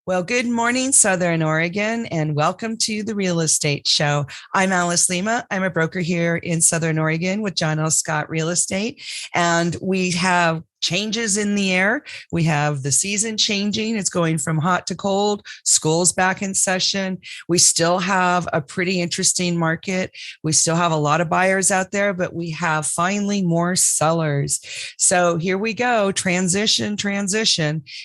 Well, good morning, Southern Oregon, and welcome to the Real Estate Show. I'm Alice Lema. I'm a broker here in Southern Oregon with John L. Scott Real Estate, and we have changes in the air. We have the season changing. It's going from hot to cold. School's back in session. We still have a pretty interesting market. We still have a lot of buyers out there, but we have finally more sellers. So here we go. Transition.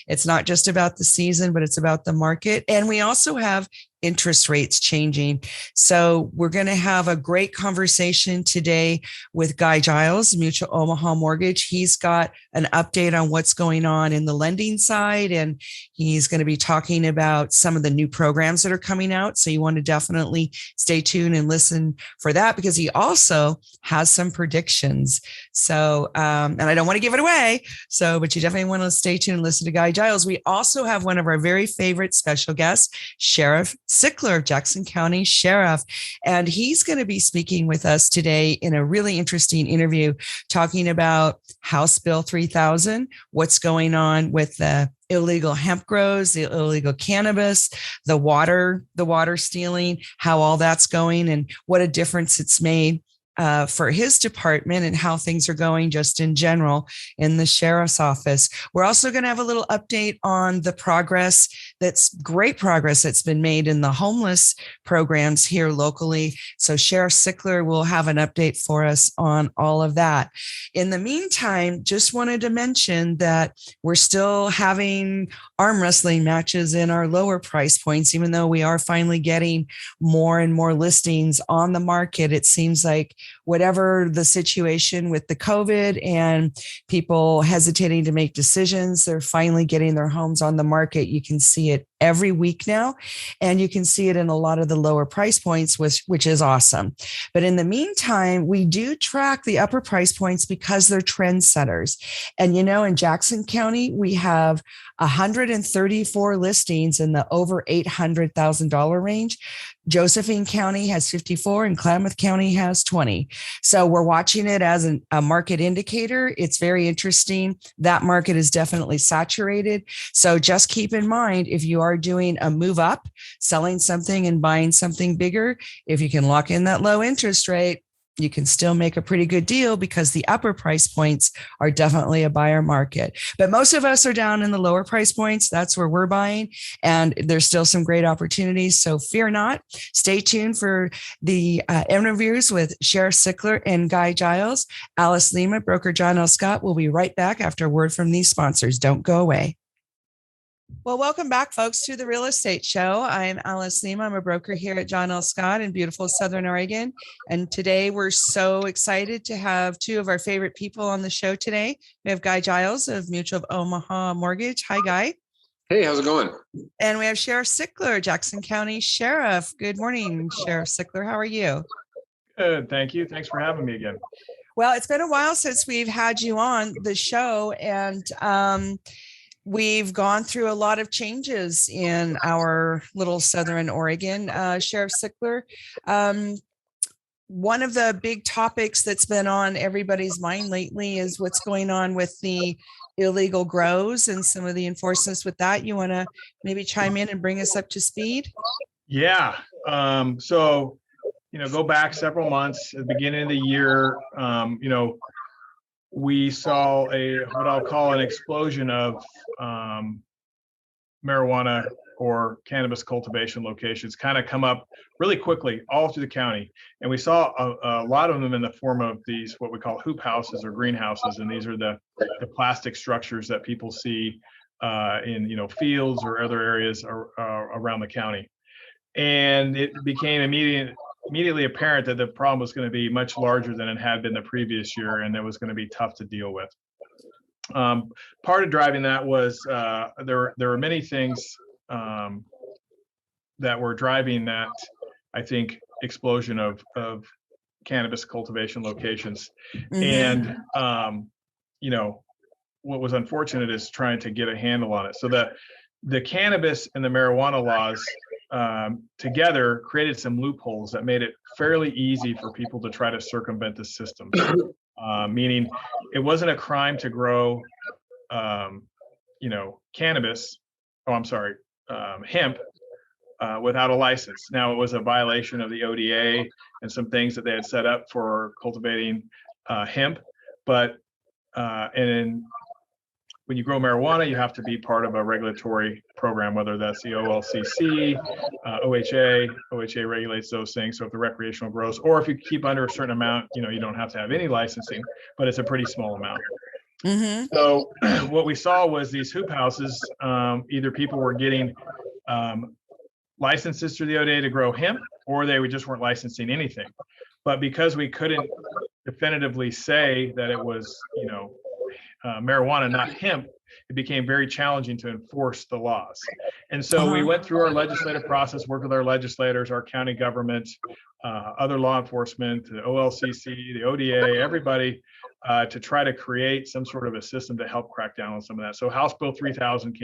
It's not just about the season, but it's about the market. And we also have interest rates changing. So we're going to have a great conversation today with Guy Giles, Mutual Omaha Mortgage. He's got an update on what's going on in the lending side, and he's going to be talking about some of the new programs that are coming out. So you want to definitely stay tuned and listen for that, because he also has some predictions. So, and I don't want to give it away. But you definitely want to stay tuned and listen to Guy Giles. We also have one of our very favorite special guests, Sheriff Sickler of Jackson County Sheriff. And he's going to be speaking with us today in a really interesting interview, talking about House Bill 3000, what's going on with the illegal hemp grows, the illegal cannabis, the water stealing, how all that's going and what a difference it's made for his department and how things are going just in general in the sheriff's office. We're also going to have a little update on the great progress that's been made in the homeless programs here locally. So Sheriff Sickler will have an update for us on all of that. In the meantime, just wanted to mention that we're still having arm wrestling matches in our lower price points, even though we are finally getting more and more listings on the market. It seems like whatever the situation with the COVID and people hesitating to make decisions, they're finally getting their homes on the market. You can see it every week now, and you can see it in a lot of the lower price points, which is awesome. But in the meantime, we do track the upper price points because they're trendsetters. And, in Jackson County, we have 134 listings in the over $800,000 range. Josephine County has 54 and Klamath County has 20. So we're watching it as a market indicator. It's very interesting. That market is definitely saturated. So just keep in mind, if you are doing a move up, selling something and buying something bigger, if you can lock in that low interest rate, you can still make a pretty good deal because the upper price points are definitely a buyer market. But most of us are down in the lower price points. That's where we're buying. And there's still some great opportunities. So fear not. Stay tuned for the interviews with Sheriff Sickler and Guy Giles. Alice Lema, broker John L. Scott, will be right back after a word from these sponsors. Don't go away. Well, welcome back, folks, to the Real Estate Show. I'm Alice Lema. I'm a broker here at John L. Scott in beautiful Southern Oregon. And today we're so excited to have two of our favorite people on the show today. We have Guy Giles of Mutual of Omaha Mortgage. Hi, Guy. Hey, how's it going? And we have Sheriff Sickler, Jackson County Sheriff. Good morning, Sheriff Sickler. How are you? Good, thank you. Thanks for having me again. Well, it's been a while since we've had you on the show, and we've gone through a lot of changes in our little Southern Oregon. Sheriff Sickler, one of the big topics that's been on everybody's mind lately is what's going on with the illegal grows and some of the enforcements with that. You want to maybe chime in and bring us up to speed? Yeah. So, go back several months at the beginning of the year, we saw what I'll call an explosion of marijuana or cannabis cultivation locations kind of come up really quickly all through the county. And we saw a lot of them in the form of these, what we call hoop houses or greenhouses. And these are the plastic structures that people see in, fields or other areas around the county. And it became immediately apparent that the problem was going to be much larger than it had been the previous year, and it was going to be tough to deal with. Part of driving that was there were many things that were driving that, I think, explosion of cannabis cultivation locations. Mm-hmm. And what was unfortunate is trying to get a handle on it. So the cannabis and the marijuana laws together created some loopholes that made it fairly easy for people to try to circumvent the system. Meaning it wasn't a crime to grow, cannabis. Oh, I'm sorry. hemp without a license. Now, it was a violation of the ODA and some things that they had set up for cultivating hemp, but and when you grow marijuana, you have to be part of a regulatory program, whether that's the OLCC, OHA. OHA regulates those things. So if the recreational grows, or if you keep under a certain amount, you don't have to have any licensing, but it's a pretty small amount. Mm-hmm. So what we saw was these hoop houses, either people were getting licenses through the ODA to grow hemp, or they just weren't licensing anything. But because we couldn't definitively say that it was, marijuana, not hemp, it became very challenging to enforce the laws. And so we went through our legislative process, worked with our legislators, our county government, other law enforcement, the OLCC, the ODA, everybody, to try to create some sort of a system to help crack down on some of that. So House Bill 3000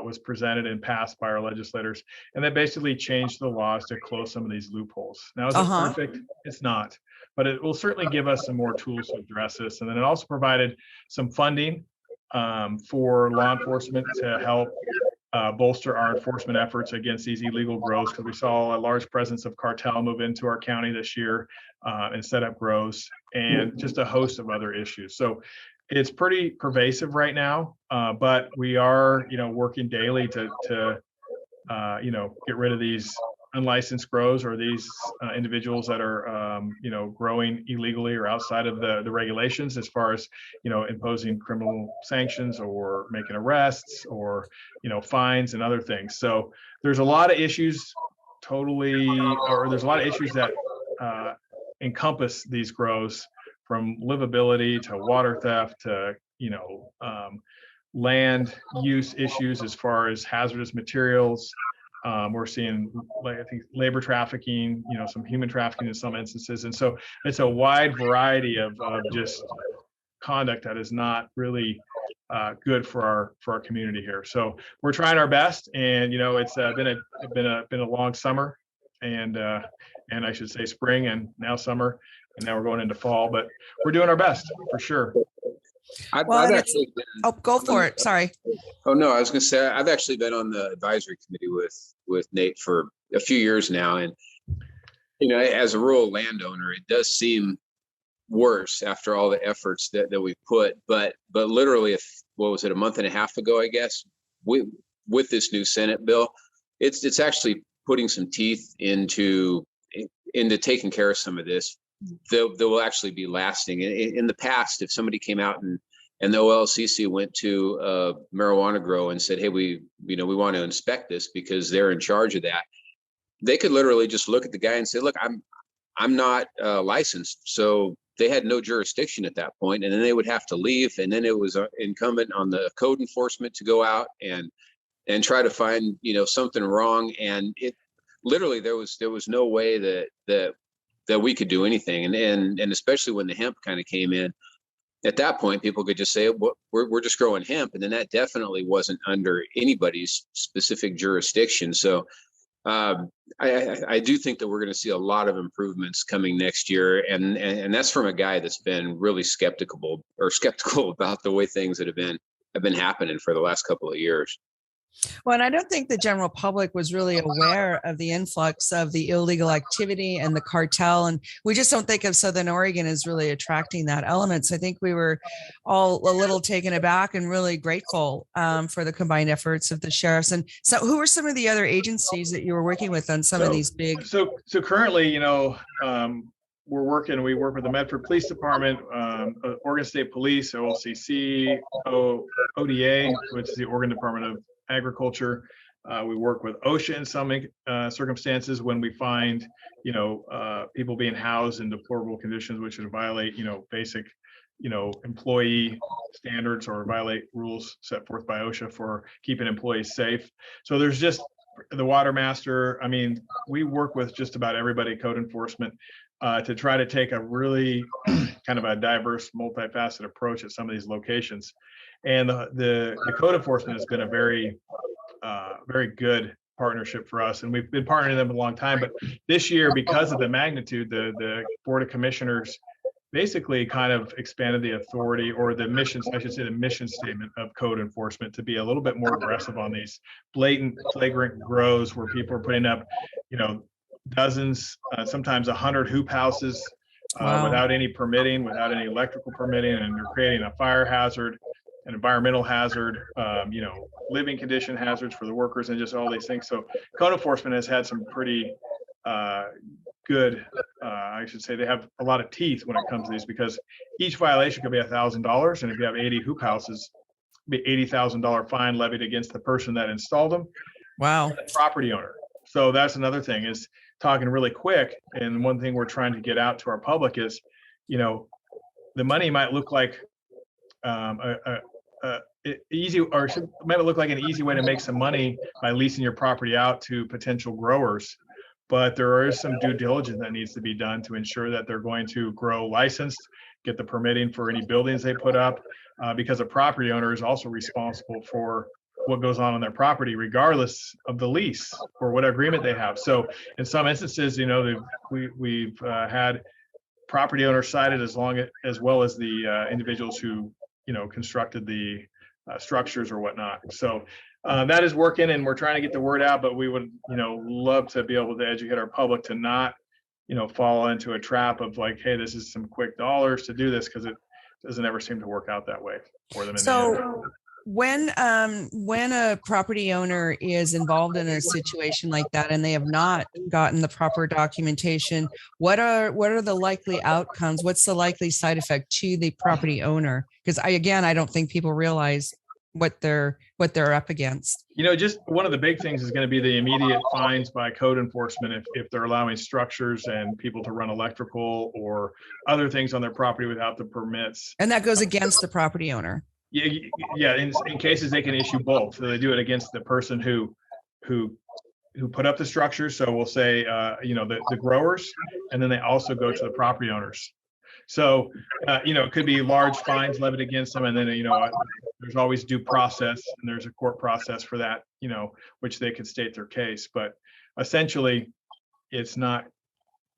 was presented and passed by our legislators, and that basically changed the laws to close some of these loopholes. Now, is it perfect? It's not, but it will certainly give us some more tools to address this. And then it also provided some funding for law enforcement to help bolster our enforcement efforts against these illegal grows, because we saw a large presence of cartel move into our county this year and set up grows, and just a host of other issues. So it's pretty pervasive right now, but we are, working daily to get rid of these unlicensed grows, or these individuals that are, growing illegally or outside of the regulations, as far as, imposing criminal sanctions or making arrests, or, fines and other things. So there's a lot of issues there's a lot of issues that encompass these grows, from livability to water theft to, land use issues as far as hazardous materials. We're seeing, I think, labor trafficking, some human trafficking in some instances. And so it's a wide variety of just conduct that is not really good for our community here. So we're trying our best, and it's been a long summer, and I should say spring, and now summer, and now we're going into fall, but we're doing our best for sure. I've actually been, go for it. Sorry. Oh no, I was going to say I've actually been on the advisory committee with Nate for a few years now, and as a rural landowner, it does seem worse after all the efforts that we put. But literally, what was it, a month and a half ago, I guess, with this new Senate bill, it's actually putting some teeth into taking care of some of this. They will actually be lasting. In the past, if somebody came out and the OLCC went to a marijuana grow and said, hey, we want to inspect this because they're in charge of that, they could literally just look at the guy and say, look, I'm not licensed. So they had no jurisdiction at that point, and then they would have to leave. And then it was incumbent on the code enforcement to go out and try to find, something wrong. And it literally, there was no way that we could do anything. And especially when the hemp kind of came in, at that point, people could just say, well, we're just growing hemp. And then that definitely wasn't under anybody's specific jurisdiction. So I do think that we're going to see a lot of improvements coming next year. And that's from a guy that's been really skeptical about the way things that have been happening for the last couple of years. Well, and I don't think the general public was really aware of the influx of the illegal activity and the cartel. And we just don't think of Southern Oregon as really attracting that element. So I think we were all a little taken aback and really grateful for the combined efforts of the sheriffs. And so who are some of the other agencies that you were working with on some of these big? So currently, we work with the Medford Police Department, Oregon State Police, OLCC, ODA, which is the Oregon Department of Agriculture. We work with OSHA in some circumstances when we find, people being housed in deplorable conditions, which would violate, basic, employee standards or violate rules set forth by OSHA for keeping employees safe. So there's just the water master. I mean, we work with just about everybody, code enforcement, to try to take a really kind of a diverse, multifaceted approach at some of these locations. And the code enforcement has been a very, very good partnership for us. And we've been partnering with them a long time. But this year, because of the magnitude, the Board of Commissioners basically kind of expanded the authority, or the missions, I should say the mission statement of code enforcement, to be a little bit more aggressive on these blatant, flagrant grows where people are putting up, dozens, sometimes 100 hoop houses without any permitting, without any electrical permitting, and they're creating a fire hazard, an environmental hazard, living condition hazards for the workers, and just all these things. So code enforcement has had some pretty good, I should say, they have a lot of teeth when it comes to these, because each violation could be $1,000, and if you have 80 hoop houses, be $80,000 fine levied against the person that installed them. Wow. The property owner. So that's another thing, is talking really quick. And one thing we're trying to get out to our public is, the money might look like easy, or might look like an easy way to make some money by leasing your property out to potential growers. But there is some due diligence that needs to be done to ensure that they're going to grow licensed, get the permitting for any buildings they put up, because a property owner is also responsible for what goes on their property, regardless of the lease or what agreement they have. So in some instances, we've had property owners cited, as well as the individuals who, constructed the structures or whatnot. So that is working, and we're trying to get the word out, but we would, love to be able to educate our public to not, fall into a trap of like, hey, this is some quick dollars to do this, because it doesn't ever seem to work out that way for them. So when a property owner is involved in a situation like that and they have not gotten the proper documentation, what are the likely outcomes? What's the likely side effect to the property owner? Because I don't think people realize what they're up against. Just one of the big things is going to be the immediate fines by code enforcement if they're allowing structures and people to run electrical or other things on their property without the permits. And that goes against the property owner. Yeah. In cases, they can issue both. So they do it against the person who put up the structure. So we'll say, the growers, and then they also go to the property owners. So, it could be large fines levied against them. And then, there's always due process, and there's a court process for that, which they could state their case. But essentially, it's not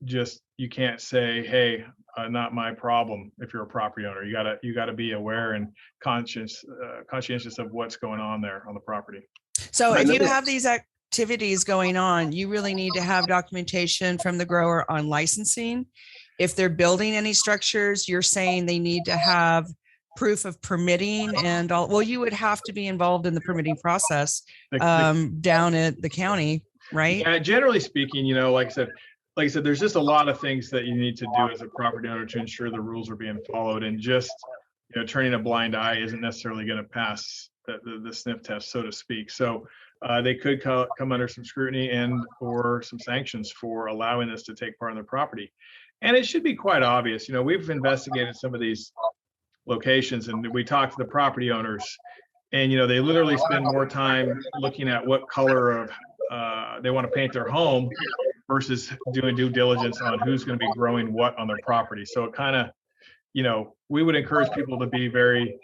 just, you can't say, hey, not my problem. If you're a property owner, you gotta be aware and conscientious of what's going on there on the property. So if you have these activities going on, you really need to have documentation from the grower on licensing. If they're building any structures, you're saying they need to have proof of permitting and all. Well, you would have to be involved in the permitting process down at the county, right? Yeah, generally speaking, like I said, there's just a lot of things that you need to do as a property owner to ensure the rules are being followed, and just turning a blind eye isn't necessarily going to pass the sniff test, so to speak. So they could come under some scrutiny and or some sanctions for allowing this to take part in their property. And it should be quite obvious. We've investigated some of these locations, and we talked to the property owners, and they literally spend more time looking at what color of they want to paint their home versus doing due diligence on who's going to be growing what on their property. So it kind of, we would encourage people to be very,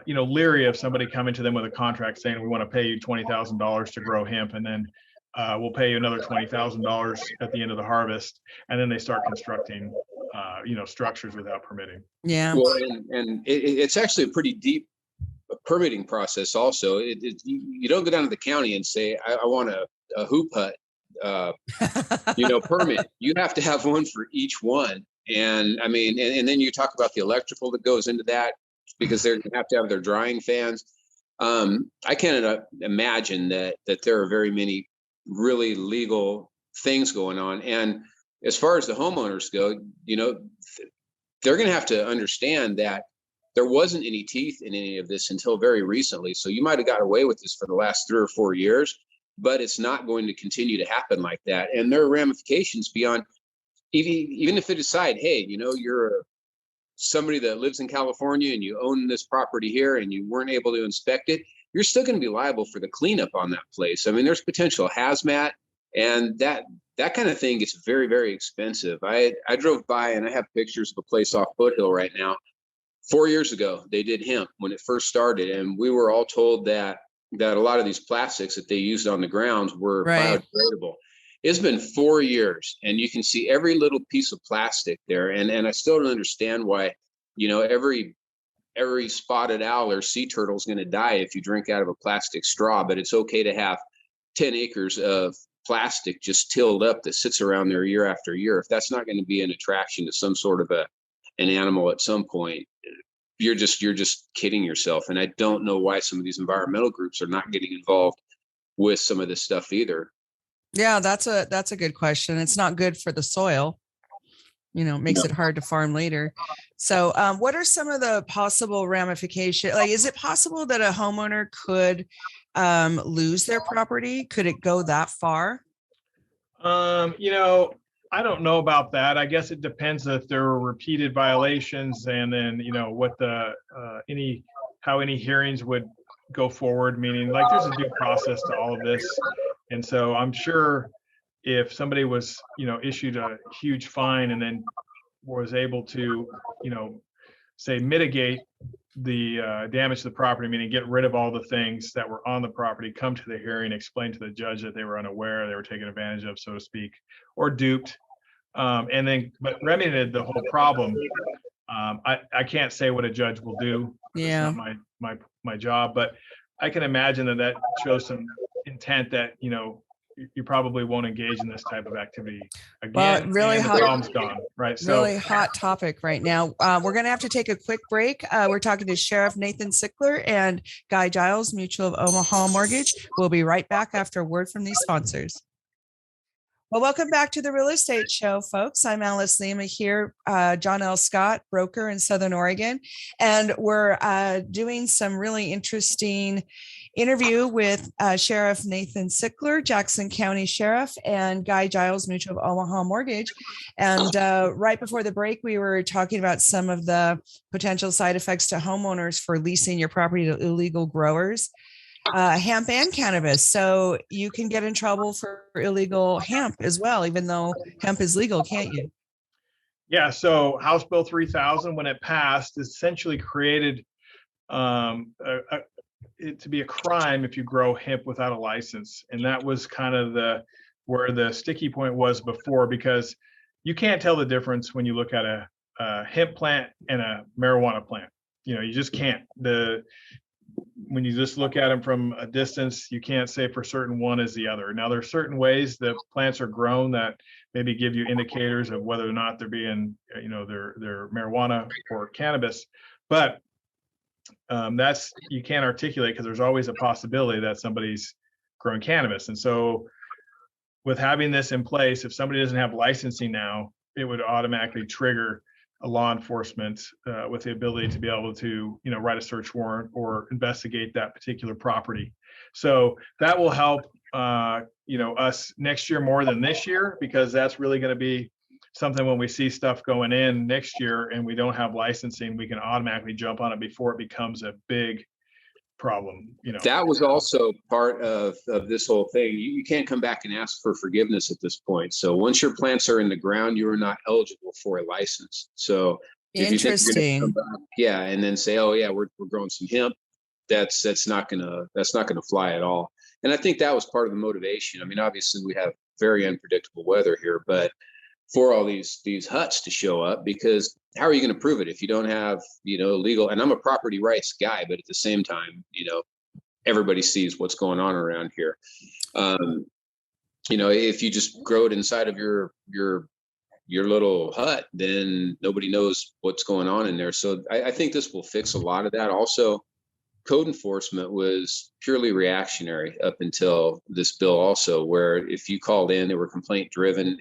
leery of somebody coming to them with a contract saying, we want to pay you $20,000 to grow hemp, and then we'll pay you another $20,000 at the end of the harvest. And then they start constructing, structures without permitting. Yeah. Well, and it's actually a pretty deep permitting process also. You don't go down to the county and say, I want a hoop hut, permit. You have to have one for each one. And I mean, and then you talk about the electrical that goes into that, because they're going to have their drying fans. I can't imagine that there are very many really legal things going on. And as far as the homeowners go, they're going to have to understand that there wasn't any teeth in any of this until very recently. So you might have got away with this for the last 3 or 4 years, but it's not going to continue to happen like that. And there are ramifications beyond, even if they decide, hey, you're somebody that lives in California and you own this property here and you weren't able to inspect it, you're still going to be liable for the cleanup on that place. I mean, there's potential hazmat, and that kind of thing gets very, very expensive. I drove by, and I have pictures of a place off Foothill right now. 4 years ago, they did hemp when it first started, and we were all told that a lot of these plastics that they used on the grounds were biodegradable. It's been 4 years, and you can see every little piece of plastic there. And I still don't understand why, every spotted owl or sea turtle is going to die if you drink out of a plastic straw, but it's okay to have 10 acres of plastic just tilled up that sits around there year after year. If that's not going to be an attraction to some sort of an animal at some point, you're just kidding yourself. And I don't know why some of these environmental groups are not getting involved with some of this stuff either. Yeah, that's a good question. It's not good for the soil. It makes it hard to farm later. So what are some of the possible ramifications? Like, is it possible that a homeowner could lose their property? Could it go that far? I don't know about that. I guess it depends if there were repeated violations, and then, what how any hearings would go forward, meaning like there's a due process to all of this. And so I'm sure if somebody was, issued a huge fine and then was able to, say mitigate the damage to the property, meaning get rid of all the things that were on the property, come to the hearing, explain to the judge that they were unaware, they were taken advantage of, so to speak, or duped, but remedied the whole problem. I can't say what a judge will do. Yeah. It's not my job, but I can imagine that shows some intent that, you probably won't engage in this type of activity again. Well, really and the problem's gone, right? Really hot topic right now. We're going to have to take a quick break. We're talking to Sheriff Nathan Sickler and Guy Giles, Mutual of Omaha Mortgage. We'll be right back after a word from these sponsors. Well, welcome back to the Real Estate Show, folks. I'm Alice Lema here, John L. Scott, broker in Southern Oregon, and we're doing some really interesting interview with Sheriff Nathan Sickler, Jackson County Sheriff, and Guy Giles, Mutual of Omaha Mortgage. And right before the break, we were talking about some of the potential side effects to homeowners for leasing your property to illegal growers. Hemp and cannabis. So you can get in trouble for illegal hemp as well, even though hemp is legal, can't you? Yeah. So House Bill 3000, when it passed, essentially created it to be a crime if you grow hemp without a license. And that was kind of where the sticky point was before, because you can't tell the difference when you look at a hemp plant and a marijuana plant. You just can't. When you just look at them from a distance, you can't say for certain one is the other. Now, there are certain ways that plants are grown that maybe give you indicators of whether or not they're being, they're marijuana or cannabis, but that's, you can't articulate, because there's always a possibility that somebody's growing cannabis. And so with having this in place, if somebody doesn't have licensing now, it would automatically trigger a law enforcement with the ability to be able to, write a search warrant or investigate that particular property. So that will help, us next year more than this year, because that's really going to be something when we see stuff going in next year and we don't have licensing, we can automatically jump on it before it becomes a big problem. That was also part of this whole thing. You can't come back and ask for forgiveness at this point. So once your plants are in the ground, you are not eligible for a license. So if you think you're gonna come back, and then say, oh yeah, we're growing some hemp, that's not gonna fly at all. And I think that was part of the motivation. I mean, obviously we have very unpredictable weather here, but for all these huts to show up, because how are you going to prove it if you don't have, legal? And I'm a property rights guy, but at the same time, everybody sees what's going on around here. If you just grow it inside of your little hut, then nobody knows what's going on in there. So I think this will fix a lot of that. Also, code enforcement was purely reactionary up until this bill also, where if you called in, they were complaint driven,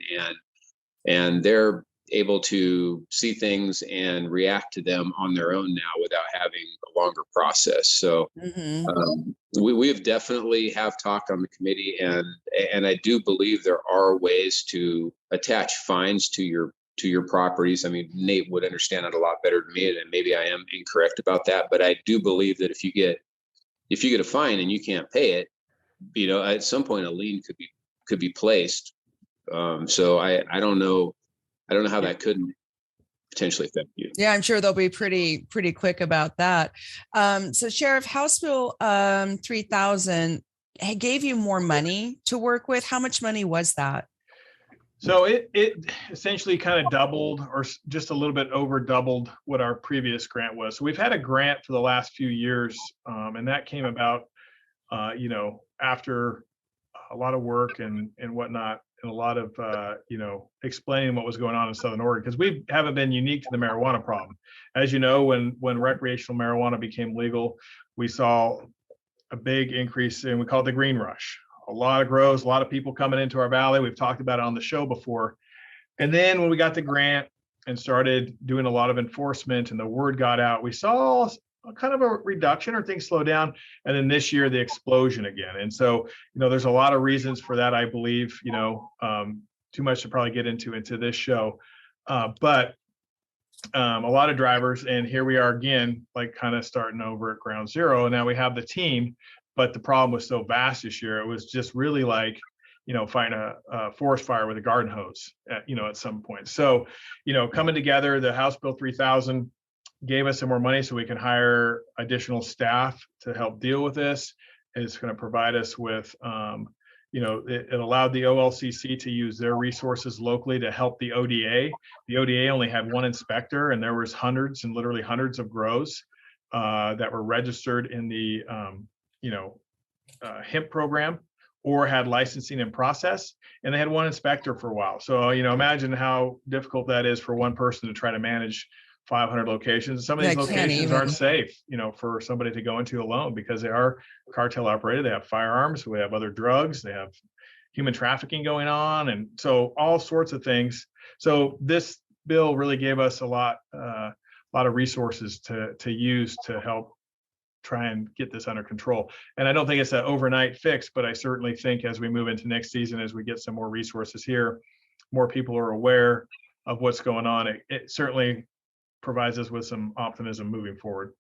and they're able to see things and react to them on their own now without having a longer process. So we have definitely have talked on the committee, and I do believe there are ways to attach fines to your properties. I mean, Nate would understand it a lot better than me, and maybe I am incorrect about that, but I do believe that if you get a fine and you can't pay it, at some point a lien could be placed. So I don't know how that could potentially affect you. Yeah, I'm sure they'll be pretty quick about that. So Sheriff, House Bill 3000 gave you more money to work with. How much money was that? So it essentially kind of doubled, or just a little bit over doubled what our previous grant was. So we've had a grant for the last few years, and that came about, after a lot of work and whatnot, and a lot of explaining what was going on in Southern Oregon, because we haven't been unique to the marijuana problem. As you know, when recreational marijuana became legal, we saw a big increase, and we call it the green rush. A lot of grows, a lot of people coming into our valley. We've talked about it on the show before. And then when we got the grant and started doing a lot of enforcement and the word got out, we saw kind of a reduction, or things slow down. And then this year, the explosion again. And so, there's a lot of reasons for that, I believe, too much to probably get into this show. But a lot of drivers, and here we are again, like kind of starting over at ground zero. And now we have the team, but the problem was so vast this year. It was just really like, fighting a forest fire with a garden hose at some point. So, coming together, the House Bill 3000 gave us some more money so we can hire additional staff to help deal with this. It's going to provide us with, it allowed the OLCC to use their resources locally to help the ODA. The ODA only had one inspector, and there was literally hundreds of grows that were registered in the, hemp program, or had licensing in process, and they had one inspector for a while. So, imagine how difficult that is for one person to try to manage 500 locations. Some of these locations aren't safe, for somebody to go into alone, because they are cartel operated. They have firearms, we have other drugs, they have human trafficking going on, and so all sorts of things. So this bill really gave us a lot of resources to use to help try and get this under control. And I don't think it's an overnight fix, but I certainly think as we move into next season, as we get some more resources here, more people are aware of what's going on. It certainly provides us with some optimism moving forward.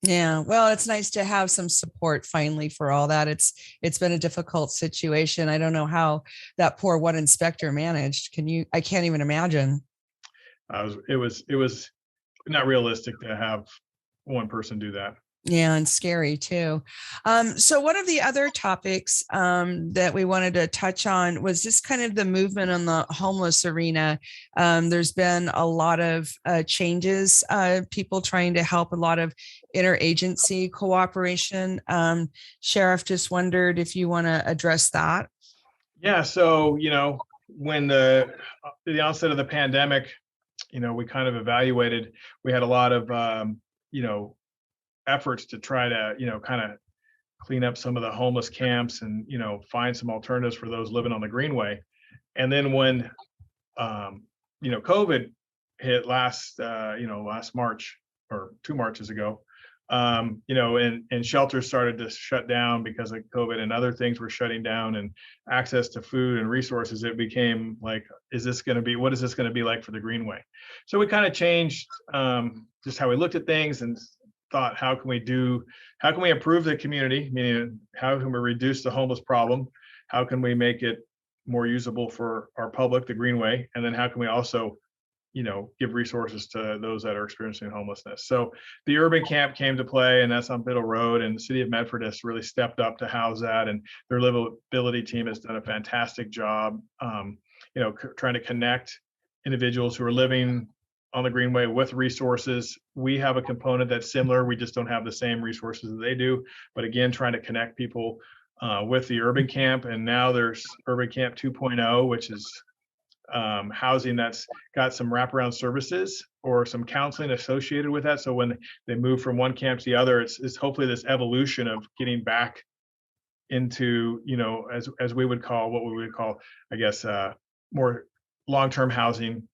Yeah, well, it's nice to have some support finally for all that. It's been a difficult situation. I don't know how that poor one inspector managed. I can't even imagine. It was not realistic to have one person do that. Yeah, and scary too. So one of the other topics that we wanted to touch on was just kind of the movement on the homeless arena. There's been a lot of changes, people trying to help, a lot of interagency cooperation. Sheriff, just wondered if you want to address that. Yeah, so, when the onset of the pandemic, we kind of evaluated, we had a lot of, efforts to try to, kind of clean up some of the homeless camps and, find some alternatives for those living on the Greenway. And then when, COVID hit last March, or 2 Marches ago, and shelters started to shut down because of COVID, and other things were shutting down, and access to food and resources, it became like, what is this going to be like for the Greenway? So we kind of changed just how we looked at things, and thought, how can we improve the community? Meaning, how can we reduce the homeless problem? How can we make it more usable for our public, the Greenway? And then how can we also, give resources to those that are experiencing homelessness? So the urban camp came to play, and that's on Biddle Road, and the city of Medford has really stepped up to house that, and their livability team has done a fantastic job, trying to connect individuals who are living on the Greenway with resources. We have a component that's similar. We just don't have the same resources that they do. But again, trying to connect people with the urban camp. And now there's Urban Camp 2.0, which is housing that's got some wraparound services or some counseling associated with that. So when they move from one camp to the other, it's hopefully this evolution of getting back into, as we would call, I guess, more long-term housing.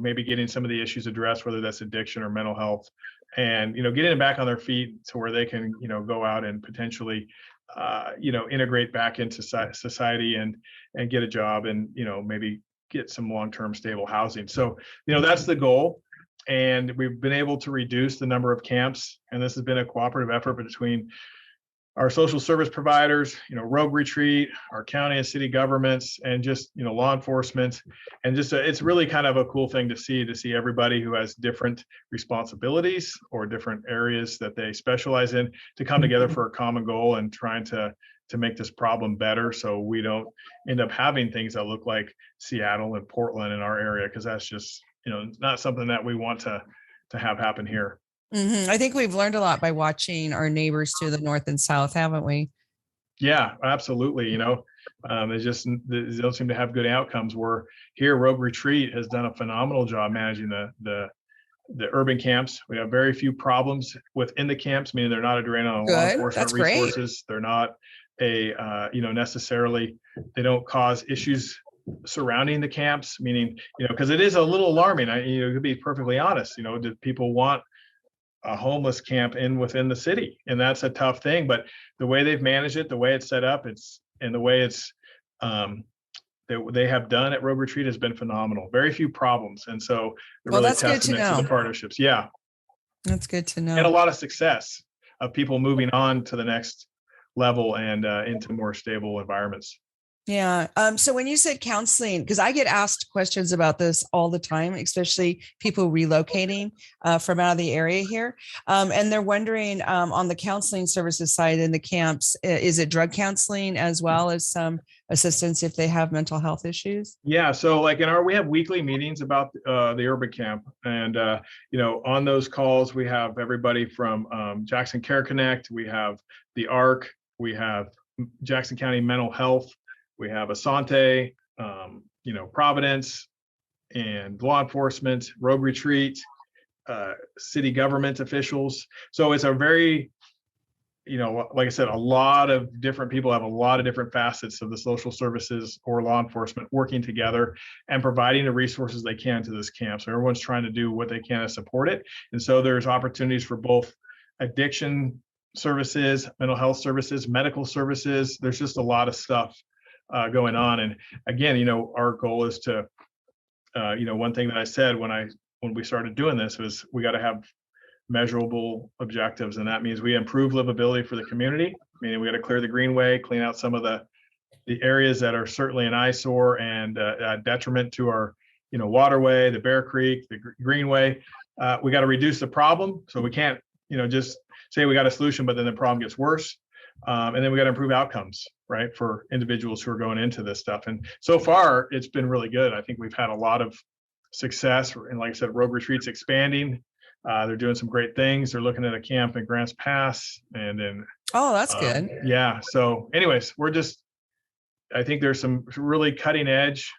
Maybe getting some of the issues addressed, whether that's addiction or mental health, and, getting them back on their feet to where they can, go out and potentially, integrate back into society and get a job, and, maybe get some long-term stable housing. So, that's the goal. And we've been able to reduce the number of camps. And this has been a cooperative effort between our social service providers, Rogue Retreat, our county and city governments, and just, law enforcement. And just, it's really kind of a cool thing to see everybody who has different responsibilities or different areas that they specialize in to come together for a common goal, and trying to to make this problem better, so we don't end up having things that look like Seattle and Portland in our area, because that's just, not something that we want to have happen here. I think we've learned a lot by watching our neighbors to the north and south, haven't we? Yeah, absolutely. They don't seem to have good outcomes. Where here, Rogue Retreat has done a phenomenal job managing the urban camps. We have very few problems within the camps, meaning they're not a drain on law enforcement That's great. resources. They're not necessarily, they don't cause issues surrounding the camps, meaning, because it is a little alarming. To be perfectly honest, do people want a homeless camp within the city? And that's a tough thing. But the way they've managed it, the way it's set up, and the way it's they have done at Rogue Retreat has been phenomenal. Very few problems, and so they're really testament to the partnerships. Yeah, that's good to know. And a lot of success of people moving on to the next level and into more stable environments. Yeah. So when you said counseling, because I get asked questions about this all the time, especially people relocating from out of the area here. And they're wondering on the counseling services side in the camps, is it drug counseling as well as some assistance if they have mental health issues? Yeah. So like we have weekly meetings about the urban camp. And, on those calls, we have everybody from Jackson Care Connect, we have the ARC, we have Jackson County Mental Health, we have Asante, Providence, and law enforcement, Rogue Retreat, city government officials. So it's a very, like I said, a lot of different people have a lot of different facets of the social services or law enforcement working together and providing the resources they can to this camp. So everyone's trying to do what they can to support it. And so there's opportunities for both addiction services, mental health services, medical services. There's just a lot of stuff going on. And again, our goal is to, one thing that I said when we started doing this was we got to have measurable objectives. And that means we improve livability for the community, meaning we got to clear the greenway, clean out some of the areas that are certainly an eyesore and a detriment to our, waterway, the Bear Creek, the greenway. We got to reduce the problem. So we can't, just say we got a solution, but then the problem gets worse. And then we got to improve outcomes, right, for individuals who are going into this stuff. And so far, it's been really good. I think we've had a lot of success. And like I said, Rogue Retreat's expanding. They're doing some great things. They're looking at a camp in Grants Pass. And then, oh, that's good. Yeah. So anyways, I think there's some really cutting edge,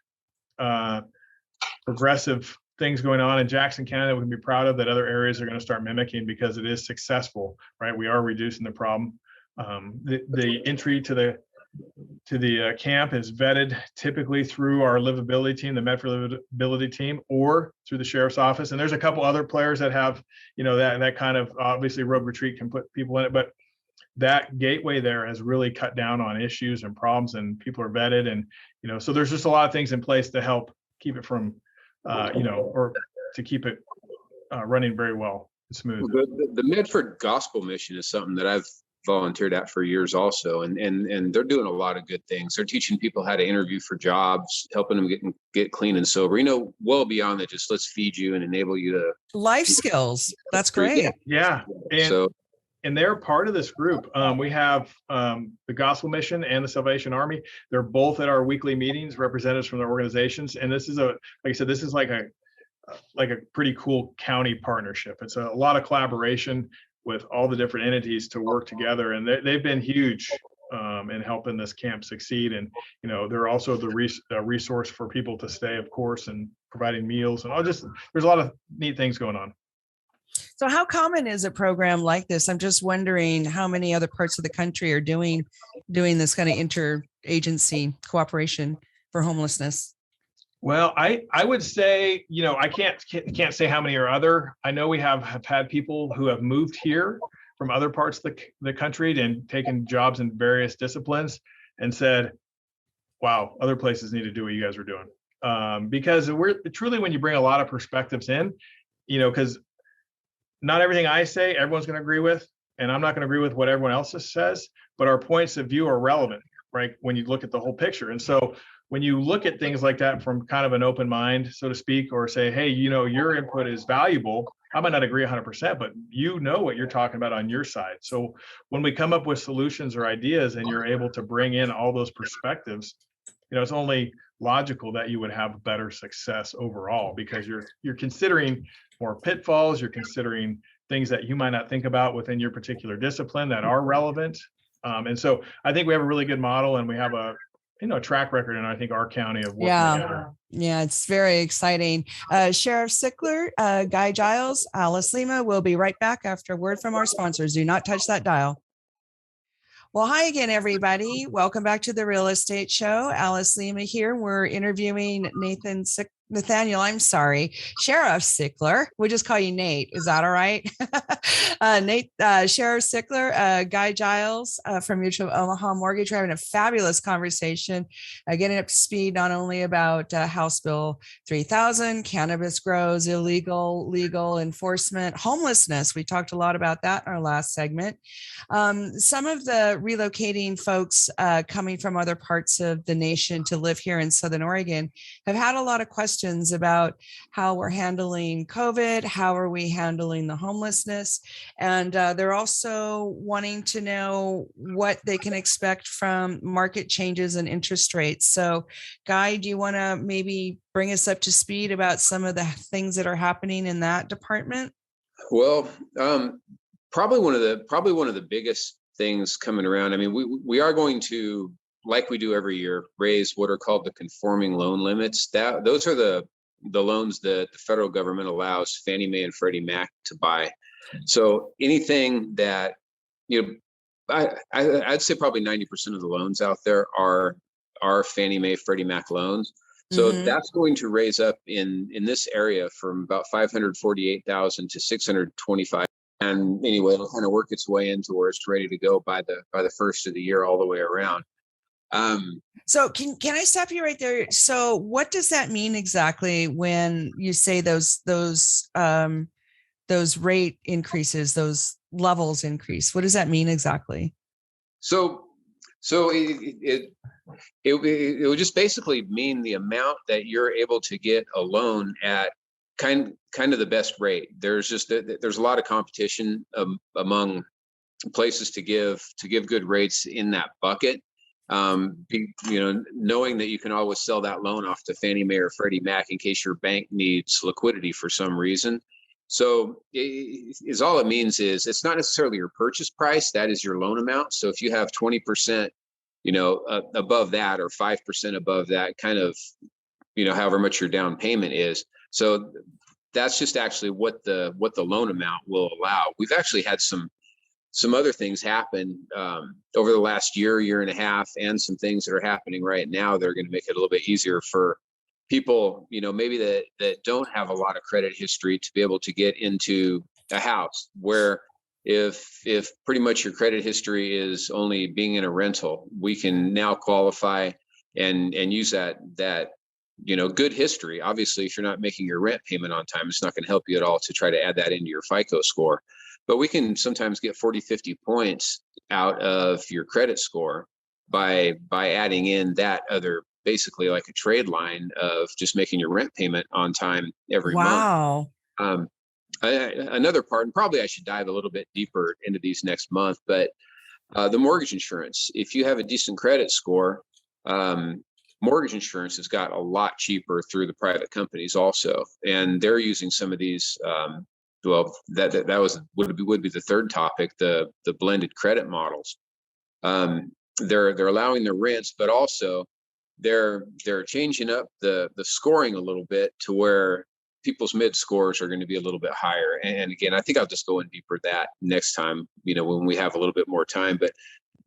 progressive things going on in Jackson County that we can be proud of, that other areas are going to start mimicking because it is successful, right? We are reducing the problem. The entry to the camp is vetted typically through our livability team, the Medford livability team, or through the sheriff's office. And there's a couple other players that have, that kind of, obviously Rogue Retreat can put people in it, but that gateway there has really cut down on issues and problems, and people are vetted. And, so there's just a lot of things in place to help keep it from, or to keep it running very well and smooth. The Medford Gospel Mission is something that I've volunteered at for years also, and they're doing a lot of good things. They're teaching people how to interview for jobs, helping them get clean and sober, well beyond that, just let's feed you and enable you to life skills. That's great. Yeah. And they're part of this group. We have the Gospel Mission and the Salvation Army. They're both at our weekly meetings, representatives from their organizations. And this is like I said, this is like a pretty cool county partnership. It's a lot of collaboration with all the different entities to work together. And they've been huge in helping this camp succeed. And, they're also the resource for people to stay, of course, and providing meals and there's a lot of neat things going on. So how common is a program like this? I'm just wondering how many other parts of the country are doing this kind of interagency cooperation for homelessness. Well, I would say, I can't say how many are other. I know we have had people who have moved here from other parts of the country and taken jobs in various disciplines and said, wow, other places need to do what you guys are doing. Because we're truly, when you bring a lot of perspectives in, because not everything I say, everyone's going to agree with, and I'm not going to agree with what everyone else says, but our points of view are relevant, right? When you look at the whole picture. And so when you look at things like that from kind of an open mind, so to speak, or say, hey, your input is valuable, I might not agree 100%, but you know what you're talking about on your side. So when we come up with solutions or ideas and you're able to bring in all those perspectives, it's only logical that you would have better success overall, because you're considering more pitfalls, you're considering things that you might not think about within your particular discipline that are relevant. And so I think we have a really good model, and we have a track record in, I think, our county of working together. Yeah, it's very exciting. Sheriff Sickler, Guy Giles, Alice Lema will be right back after a word from our sponsors. Do not touch that dial. Well, hi again, everybody. Welcome back to the Real Estate Show. Alice Lema here. We're interviewing Nathaniel, I'm sorry, Sheriff Sickler. We'll just call you Nate. Is that all right? Nate, Sheriff Sickler, Guy Giles from Mutual Omaha Mortgage. We're having a fabulous conversation, getting up to speed not only about House Bill 3000, cannabis grows, illegal, legal enforcement, homelessness. We talked a lot about that in our last segment. Some of the relocating folks coming from other parts of the nation to live here in Southern Oregon have had a lot of questions about how we're handling COVID, how are we handling the homelessness, and they're also wanting to know what they can expect from market changes and interest rates. So, Guy, do you want to maybe bring us up to speed about some of the things that are happening in that department? Well, probably one of the biggest things coming around. I mean, we are going to, like we do every year, raise what are called the conforming loan limits. Those are the loans that the federal government allows Fannie Mae and Freddie Mac to buy. So anything that, I'd say probably 90% of the loans out there are Fannie Mae, Freddie Mac loans. So that's going to raise up in this area from about 548,000 to 625. And anyway, it'll kind of work its way into where it's ready to go by the first of the year all the way around. So can I stop you right there? So what does that mean exactly when you say those rate increases, those levels increase? What does that mean exactly? So it would just basically mean the amount that you're able to get a loan at kind of the best rate. There's a lot of competition among places to give good rates in that bucket. Knowing that you can always sell that loan off to Fannie Mae or Freddie Mac in case your bank needs liquidity for some reason. So all it means is it's not necessarily your purchase price, that is your loan amount. So if you have 20%, above that, or 5% above that, kind of, however much your down payment is. So that's just actually what the loan amount will allow. We've actually had some other things happen over the last year and a half, and some things that are happening right now that are going to make it a little bit easier for people, maybe that don't have a lot of credit history, to be able to get into a house, where if pretty much your credit history is only being in a rental, we can now qualify and use that good history. Obviously, if you're not making your rent payment on time, it's not going to help you at all to try to add that into your FICO score. But we can sometimes get 40, 50 points out of your credit score by adding in that other, basically like a trade line of just making your rent payment on time every month. Another part, and probably I should dive a little bit deeper into these next month, but the mortgage insurance. If you have a decent credit score, mortgage insurance has got a lot cheaper through the private companies also, and they're using some of these. That would be the third topic, the blended credit models. They're allowing the rents, but also they're changing up the scoring a little bit to where people's mid scores are going to be a little bit higher. And again, I think I'll just go in deeper that next time, when we have a little bit more time. But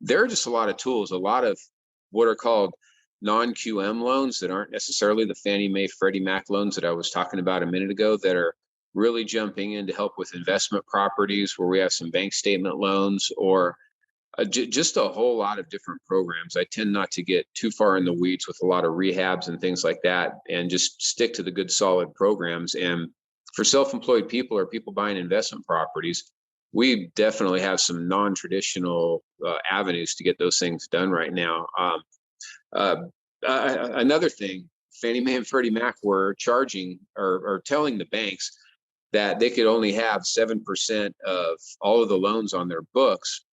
there are just a lot of tools, a lot of what are called non-QM loans that aren't necessarily the Fannie Mae, Freddie Mac loans that I was talking about a minute ago, that are really jumping in to help with investment properties, where we have some bank statement loans, or just a whole lot of different programs. I tend not to get too far in the weeds with a lot of rehabs and things like that, and just stick to the good solid programs. And for self-employed people or people buying investment properties, we definitely have some non-traditional avenues to get those things done right now. Another thing, Fannie Mae and Freddie Mac were charging or telling the banks that they could only have 7% of all of the loans on their books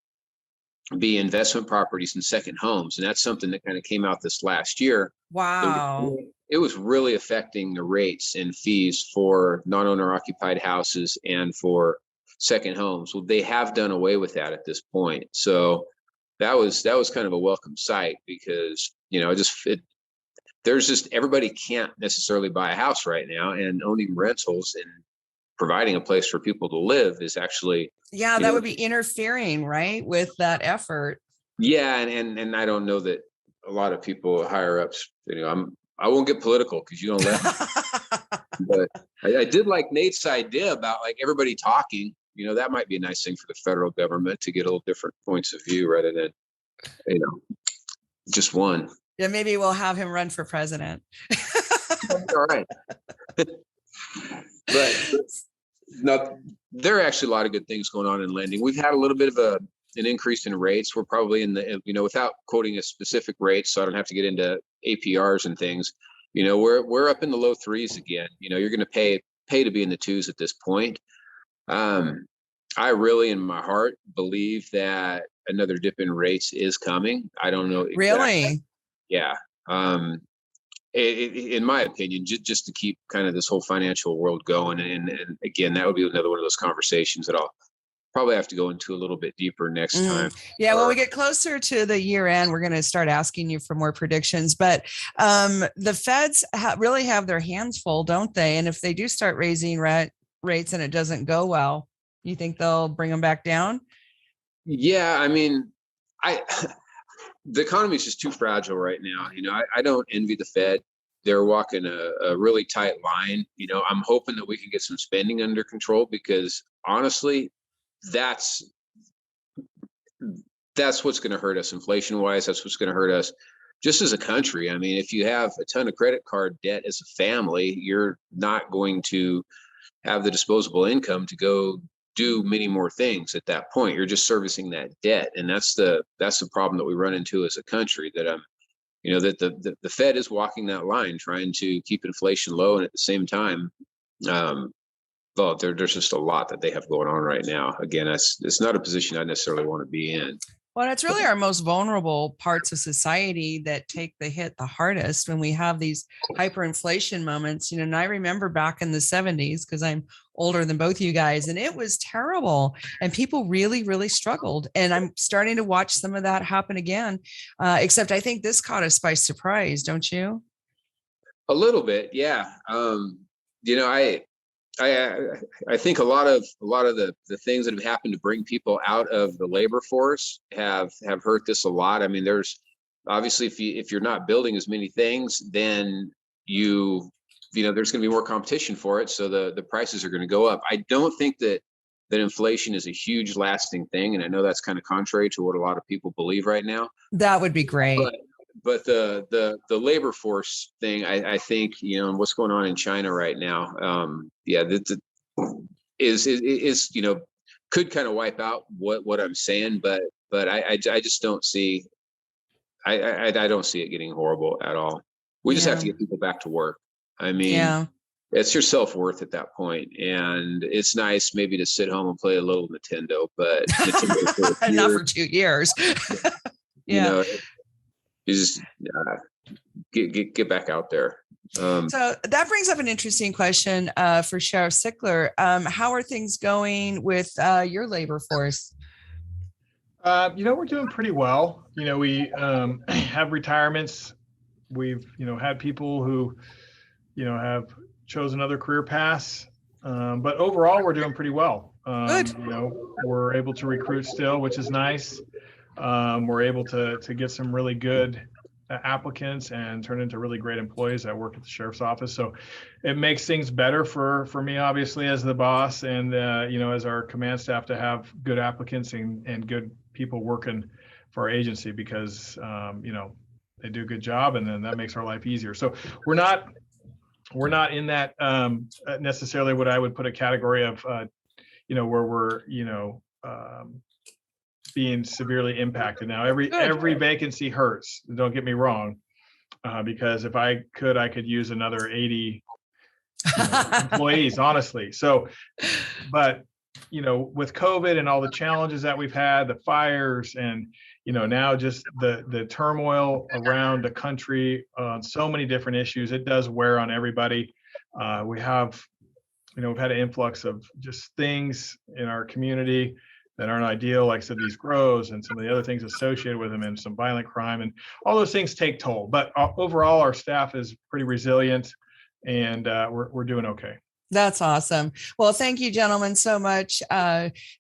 be investment properties and second homes. And that's something that kind of came out this last year. Wow. It was really affecting the rates and fees for non-owner occupied houses and for second homes. Well, they have done away with that at this point. So that was kind of a welcome sight, because, there's just, everybody can't necessarily buy a house right now, and owning rentals and providing a place for people to live is actually, that would be interfering, right, with that effort. Yeah. And I don't know that a lot of people higher ups, I won't get political because you don't let me. But I did like Nate's idea about like everybody talking. That might be a nice thing for the federal government to get a little different points of view rather than, just one. Yeah, maybe we'll have him run for president. All right. But no, there are actually a lot of good things going on in lending. We've had a little bit of an increase in rates. We're probably in the, without quoting a specific rate, so I don't have to get into APRs and things, we're up in the low threes again. You're going to pay to be in the twos at this point. I really, in my heart, believe that another dip in rates is coming. I don't know exactly. Really? Yeah. In my opinion, just to keep kind of this whole financial world going. And again, that would be another one of those conversations that I'll probably have to go into a little bit deeper next time. Yeah, when we get closer to the year end, we're going to start asking you for more predictions. But the feds really have their hands full, don't they? And if they do start raising rates and it doesn't go well, you think they'll bring them back down? Yeah, I mean, the economy is just too fragile right now. I don't envy the Fed. They're walking a really tight line. I'm hoping that we can get some spending under control, because honestly, that's what's going to hurt us inflation wise. That's what's going to hurt us just as a country. I mean, if you have a ton of credit card debt as a family, you're not going to have the disposable income to go do many more things at that point. You're just servicing that debt. And that's the problem that we run into as a country, that that the Fed is walking that line, trying to keep inflation low. And at the same time, well, there's just a lot that they have going on right now. Again, it's not a position I necessarily want to be in. Well, it's really our most vulnerable parts of society that take the hit the hardest when we have these hyperinflation moments. And I remember back in the 70s, because I'm older than both you guys, and it was terrible. And people really, really struggled. And I'm starting to watch some of that happen again. Except I think this caught us by surprise, don't you? A little bit, yeah. I think a lot of the things that have happened to bring people out of the labor force have hurt this a lot. I mean, there's obviously, if you're not building as many things, then there's going to be more competition for it, so the prices are going to go up. I don't think that inflation is a huge lasting thing, and I know that's kind of contrary to what a lot of people believe right now. That would be great. But the labor force thing, I think, and what's going on in China right now, is could kind of wipe out what I'm saying, but I just don't see, I don't see it getting horrible at all. We just have to get people back to work. I mean, it's your self-worth at that point, and it's nice maybe to sit home and play a little Nintendo, but not for 2 years. You just get back out there. So that brings up an interesting question for Sheriff Sickler. How are things going with your labor force? We're doing pretty well. We have retirements. We've, had people who, have chosen other career paths. But overall, we're doing pretty well. Good. We're able to recruit still, which is nice. We're able to get some really good applicants and turn into really great employees that work at the sheriff's office. So it makes things better for me, obviously, as the boss, and as our command staff, to have good applicants and good people working for our agency, because they do a good job, and then that makes our life easier. So we're not in that necessarily what I would put a category of where we're being severely impacted. Now, every vacancy hurts. Don't get me wrong, because if I could use another 80 employees, honestly. So, but with COVID and all the challenges that we've had, the fires, and now just the turmoil around the country on so many different issues, it does wear on everybody. We've had an influx of just things in our community that aren't ideal, like I said, these grows and some of the other things associated with them, and some violent crime, and all those things take toll. But overall, our staff is pretty resilient, and we're doing okay. That's awesome. Well, thank you, gentlemen, so much.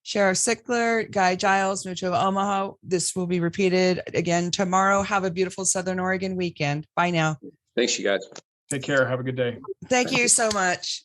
Sheriff Sickler, Guy Giles, Metro of Omaha. This will be repeated again tomorrow. Have a beautiful Southern Oregon weekend. Bye now. Thanks, you guys. Take care. Have a good day. Thank you so much.